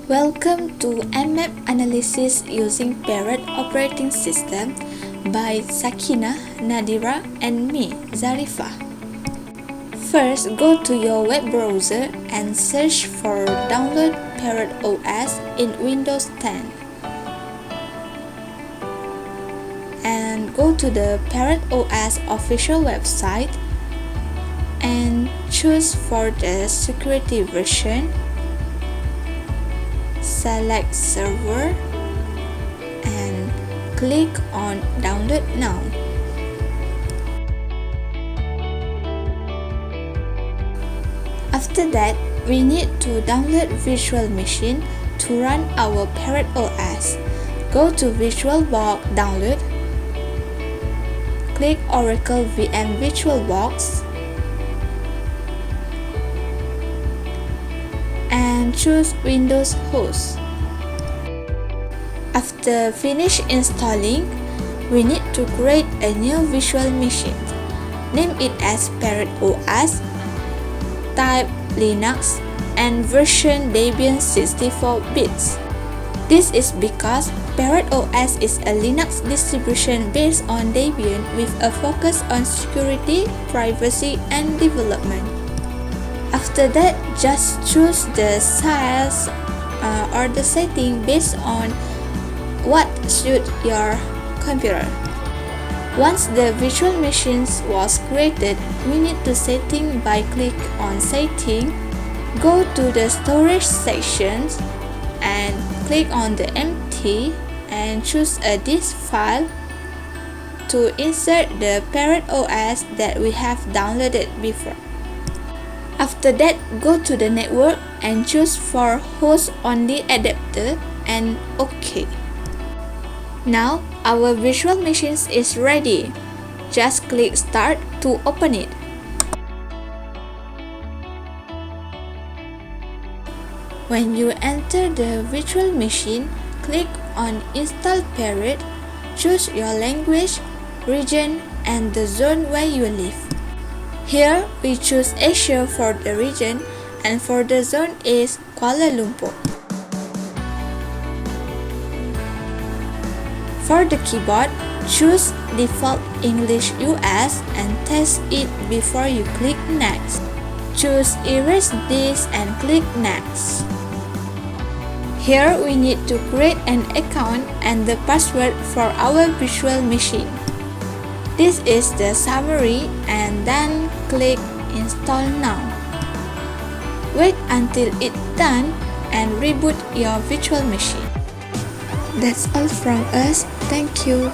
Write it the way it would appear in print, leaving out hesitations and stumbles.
Welcome to Nmap Analysis using PARROT operating system by Sakina, Nadira and me, Zarifa. First, go to your web browser and search for download PARROT OS in Windows 10. And go to the PARROT OS official website and choose for the security version. Select server and click on download now. After that, we need to download virtual machine to run our PARROT OS. Go to VirtualBox download, click Oracle VM VirtualBox and choose Windows host. After finish installing, we need to create a new virtual machine. Name it as PARROT OS, type Linux and version Debian 64 bits. This is because PARROT OS is a Linux distribution based on Debian with a focus on security, privacy and development. After that, just choose the size or the setting based on what suits your computer. Once the virtual machine was created, we need to setting by click on setting, go to the storage sections and click on the empty and choose a disk file to insert the PARROT OS that we have downloaded before. After that, go to the network and choose for host only adapter and OK. Now, our virtual machine is ready. Just click Start to open it. When you enter the virtual machine, click on Install PARROT, choose your language, region, and the zone where you live. Here, we choose Asia for the region and for the zone is Kuala Lumpur. For the keyboard, choose Default English US and test it before you click Next. Choose Erase this and click Next. Here, we need to create an account and the password for our virtual machine. This is the summary and then click Install Now. Wait until it's done and reboot your virtual machine. That's all from us. Thank you.